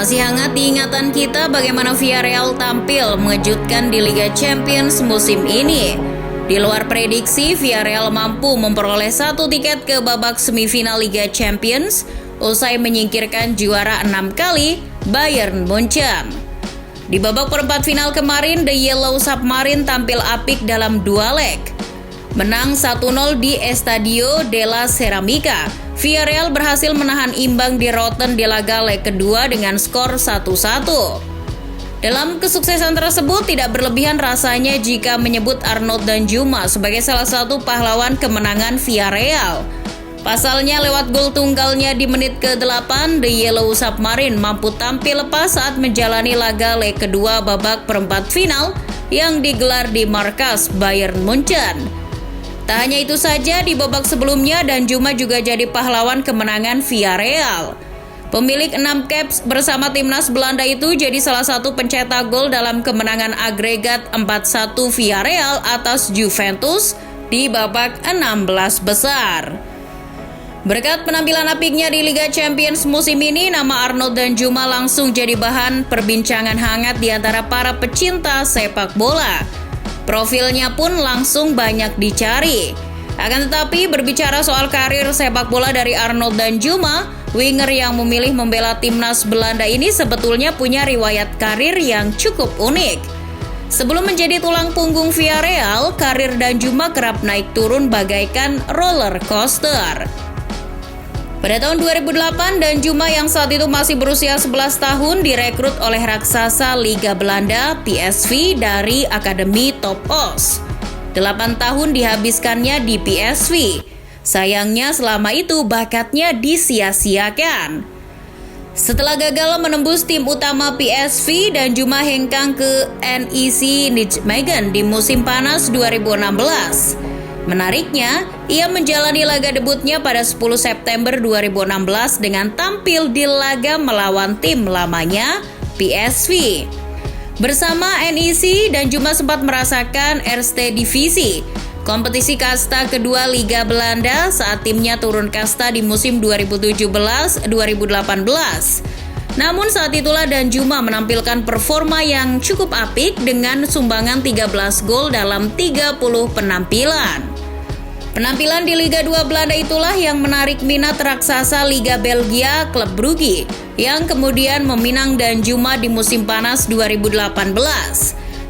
Masih hangat di ingatan kita bagaimana Villarreal tampil mengejutkan di Liga Champions musim ini. Di luar prediksi, Villarreal mampu memperoleh 1 tiket ke babak semifinal Liga Champions usai menyingkirkan juara 6 kali Bayern Munchen. Di babak perempat final kemarin, The Yellow Submarine tampil apik dalam 2 leg. Menang 1-0 di Estadio de la Ceramica. Villarreal berhasil menahan imbang di Rotten di laga leg kedua dengan skor 1-1. Dalam kesuksesan tersebut tidak berlebihan rasanya jika menyebut Arnaud Danjuma sebagai salah satu pahlawan kemenangan Villarreal. Pasalnya lewat gol tunggalnya di menit ke-8, The Yellow Submarine mampu tampil lepas saat menjalani laga leg kedua babak perempat final yang digelar di markas Bayern Munchen. Tak hanya itu saja, di babak sebelumnya Danjuma juga jadi pahlawan kemenangan Villarreal. Pemilik 6 caps bersama timnas Belanda itu jadi salah satu pencetak gol dalam kemenangan agregat 4-1 Villarreal atas Juventus di babak 16 besar. Berkat penampilan apiknya di Liga Champions musim ini, nama Arnaud Danjuma langsung jadi bahan perbincangan hangat di antara para pecinta sepak bola. Profilnya pun langsung banyak dicari. Akan tetapi berbicara soal karir sepak bola dari Arnaud Danjuma, winger yang memilih membela timnas Belanda ini sebetulnya punya riwayat karir yang cukup unik. Sebelum menjadi tulang punggung Villarreal, karir Danjuma kerap naik turun bagaikan roller coaster. Pada tahun 2008, Danjuma yang saat itu masih berusia 11 tahun direkrut oleh raksasa Liga Belanda PSV dari Akademi Top Os. 8 tahun dihabiskannya di PSV. Sayangnya selama itu bakatnya disia-siakan. Setelah gagal menembus tim utama PSV, Danjuma hengkang ke NEC Nijmegen di musim panas 2016. Menariknya, ia menjalani laga debutnya pada 10 September 2016 dengan tampil di laga melawan tim lamanya PSV. Bersama NEC, Danjuma sempat merasakan Eerste Divisie, kompetisi kasta kedua Liga Belanda saat timnya turun kasta di musim 2017-2018. Namun saat itulah Danjuma menampilkan performa yang cukup apik dengan sumbangan 13 gol dalam 30 penampilan. Penampilan di Liga 2 Belanda itulah yang menarik minat raksasa Liga Belgia Club Brugge yang kemudian meminang Danjuma di musim panas 2018.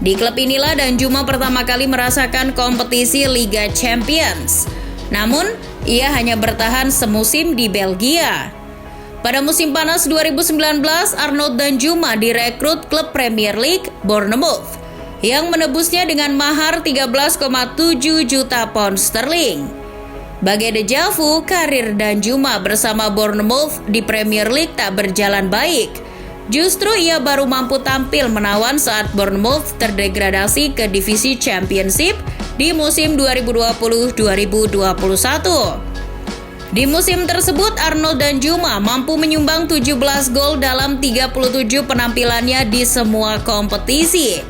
Di klub inilah Danjuma pertama kali merasakan kompetisi Liga Champions. Namun, ia hanya bertahan semusim di Belgia. Pada musim panas 2019, Arnaud Danjuma direkrut klub Premier League Bournemouth yang menebusnya dengan mahar 13,7 juta pound sterling. Bagai deja vu, karir Danjuma bersama Bournemouth di Premier League tak berjalan baik. Justru ia baru mampu tampil menawan saat Bournemouth terdegradasi ke divisi Championship di musim 2020-2021. Di musim tersebut, Arnaud Danjuma mampu menyumbang 17 gol dalam 37 penampilannya di semua kompetisi.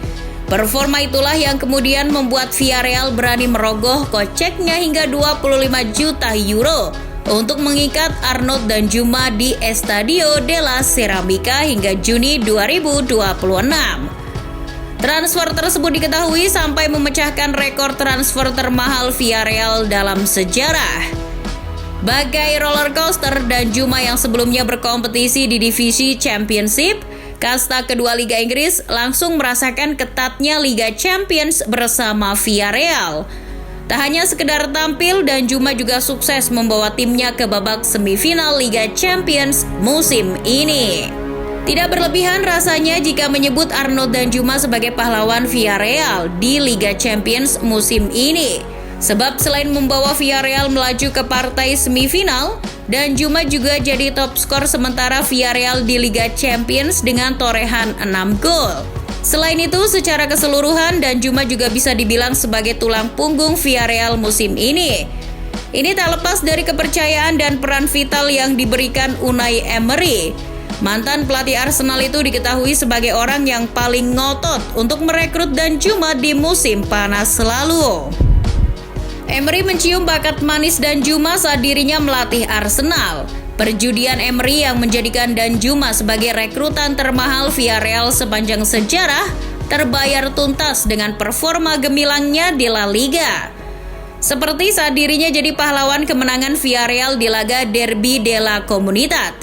Performa itulah yang kemudian membuat Villarreal berani merogoh koceknya hingga 25 juta euro untuk mengikat Arnaud Danjuma di Estadio de la Ceramica hingga Juni 2026. Transfer tersebut diketahui sampai memecahkan rekor transfer termahal Villarreal dalam sejarah. Bagai roller coaster, Danjuma yang sebelumnya berkompetisi di divisi Championship, kasta kedua Liga Inggris, langsung merasakan ketatnya Liga Champions bersama Villarreal. Tak hanya sekedar tampil, Danjuma juga sukses membawa timnya ke babak semifinal Liga Champions musim ini. Tidak berlebihan rasanya jika menyebut Arnaud Danjuma sebagai pahlawan Villarreal di Liga Champions musim ini. Sebab selain membawa Villarreal melaju ke partai semifinal, Danjuma juga jadi top skor sementara Villarreal di Liga Champions dengan torehan 6 gol. Selain itu, secara keseluruhan Danjuma juga bisa dibilang sebagai tulang punggung Villarreal musim ini. Ini tak lepas dari kepercayaan dan peran vital yang diberikan Unai Emery. Mantan pelatih Arsenal itu diketahui sebagai orang yang paling ngotot untuk merekrut Danjuma di musim panas lalu. Emery mencium bakat manis Danjuma saat dirinya melatih Arsenal. Perjudian Emery yang menjadikan Danjuma sebagai rekrutan termahal Villarreal sepanjang sejarah terbayar tuntas dengan performa gemilangnya di La Liga. Seperti saat dirinya jadi pahlawan kemenangan Villarreal di laga Derby de la Comunitat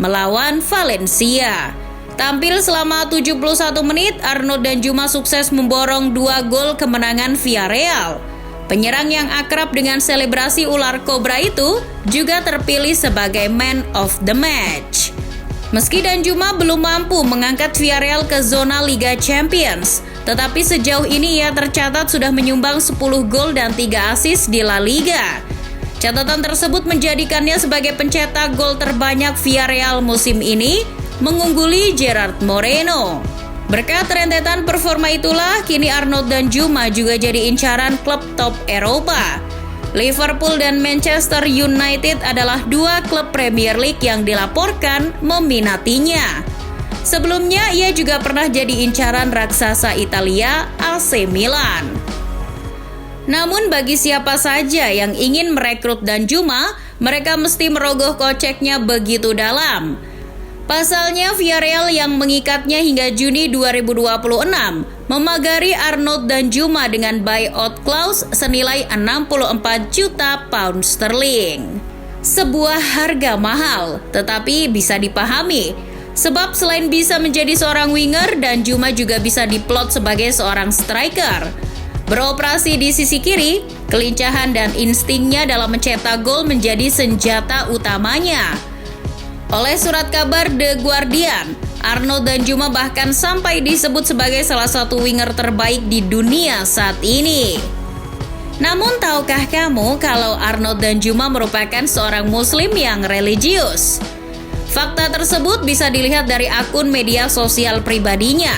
melawan Valencia. Tampil selama 71 menit, Arnaud Danjuma sukses memborong 2 gol kemenangan Villarreal. Penyerang yang akrab dengan selebrasi ular kobra itu juga terpilih sebagai man of the match. Meski Danjuma belum mampu mengangkat Villarreal ke zona Liga Champions, tetapi sejauh ini ia tercatat sudah menyumbang 10 gol dan 3 assist di La Liga. Catatan tersebut menjadikannya sebagai pencetak gol terbanyak Villarreal musim ini, mengungguli Gerard Moreno. Berkat rentetan performa itulah, kini Arnaud Danjuma juga jadi incaran klub top Eropa. Liverpool dan Manchester United adalah 2 klub Premier League yang dilaporkan meminatinya. Sebelumnya, ia juga pernah jadi incaran raksasa Italia AC Milan. Namun bagi siapa saja yang ingin merekrut Danjuma, mereka mesti merogoh koceknya begitu dalam. Pasalnya, Villarreal yang mengikatnya hingga Juni 2026 memagari Arnaud Danjuma dengan buyout clause senilai 64 juta pound sterling. Sebuah harga mahal, tetapi bisa dipahami. Sebab selain bisa menjadi seorang winger, Danjuma juga bisa diplot sebagai seorang striker. Beroperasi di sisi kiri, kelincahan dan instingnya dalam mencetak gol menjadi senjata utamanya. Oleh surat kabar The Guardian, Arnaud Danjuma bahkan sampai disebut sebagai salah satu winger terbaik di dunia saat ini. Namun tahukah kamu kalau Arnaud Danjuma merupakan seorang muslim yang religius? Fakta tersebut bisa dilihat dari akun media sosial pribadinya.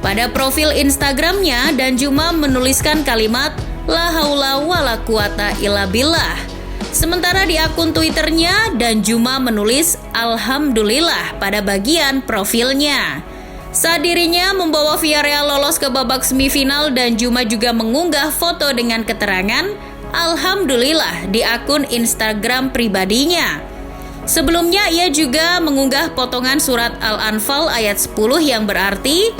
Pada profil Instagramnya, Danjuma menuliskan kalimat La haula wala quwata illa billah. Sementara di akun Twitternya, Danjuma menulis Alhamdulillah pada bagian profilnya. Saat dirinya membawa Villarreal lolos ke babak semifinal, Danjuma juga mengunggah foto dengan keterangan Alhamdulillah di akun Instagram pribadinya. Sebelumnya ia juga mengunggah potongan surat Al-Anfal ayat 10 yang berarti,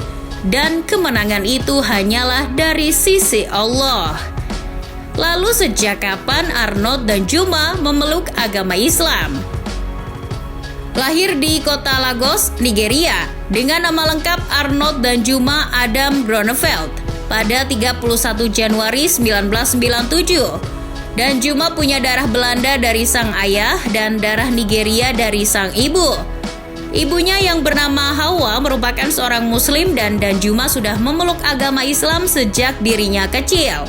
dan kemenangan itu hanyalah dari sisi Allah. Lalu sejak kapan Arnaud Danjuma memeluk agama Islam? Lahir di kota Lagos, Nigeria, dengan nama lengkap Arnaud Danjuma Adam Groeneveld pada 31 Januari 1997. Danjuma punya darah Belanda dari sang ayah dan darah Nigeria dari sang ibu. Ibunya yang bernama Hawa merupakan seorang muslim dan Danjuma sudah memeluk agama Islam sejak dirinya kecil.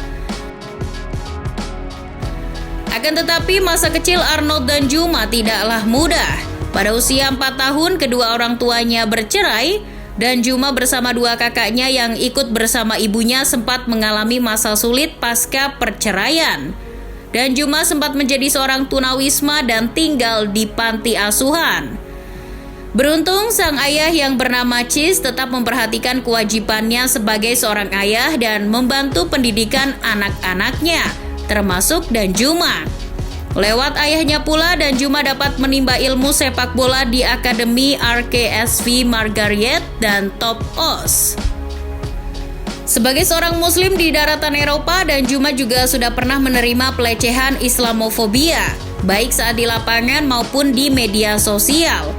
Akan tetapi masa kecil Arnaud Danjuma tidaklah mudah. Pada usia 4 tahun kedua orang tuanya bercerai. Danjuma bersama 2 kakaknya yang ikut bersama ibunya sempat mengalami masa sulit pasca perceraian. Danjuma sempat menjadi seorang tunawisma dan tinggal di panti asuhan. Beruntung sang ayah yang bernama Cis tetap memperhatikan kewajibannya sebagai seorang ayah dan membantu pendidikan anak-anaknya, termasuk Danjuma. Lewat ayahnya pula, Danjuma dapat menimba ilmu sepak bola di Akademi RKSV Margariet dan Top Os. Sebagai seorang muslim di daratan Eropa, Danjuma juga sudah pernah menerima pelecehan Islamofobia, baik saat di lapangan maupun di media sosial.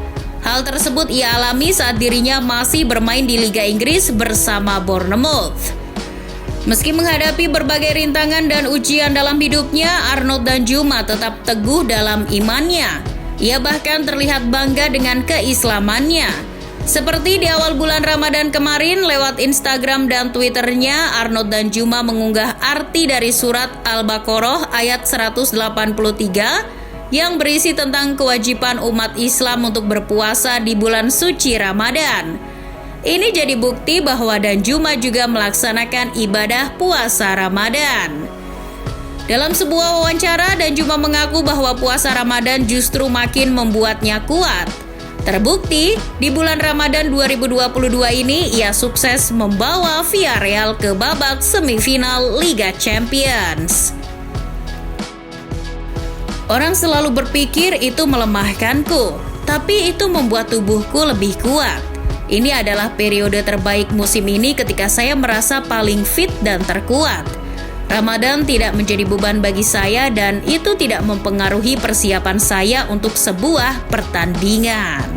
Hal tersebut ia alami saat dirinya masih bermain di Liga Inggris bersama Bournemouth. Meski menghadapi berbagai rintangan dan ujian dalam hidupnya, Arnaud Danjuma tetap teguh dalam imannya. Ia bahkan terlihat bangga dengan keislamannya. Seperti di awal bulan Ramadan kemarin, lewat Instagram dan Twitternya, Arnaud Danjuma mengunggah arti dari surat Al-Baqarah ayat 183 yang berisi tentang kewajiban umat Islam untuk berpuasa di bulan suci Ramadan. Ini jadi bukti bahwa Danjuma juga melaksanakan ibadah puasa Ramadan. Dalam sebuah wawancara, Danjuma mengaku bahwa puasa Ramadan justru makin membuatnya kuat. Terbukti, di bulan Ramadan 2022 ini ia sukses membawa Villarreal ke babak semifinal Liga Champions. Orang selalu berpikir itu melemahkanku, tapi itu membuat tubuhku lebih kuat. Ini adalah periode terbaik musim ini ketika saya merasa paling fit dan terkuat. Ramadan tidak menjadi beban bagi saya dan itu tidak mempengaruhi persiapan saya untuk sebuah pertandingan.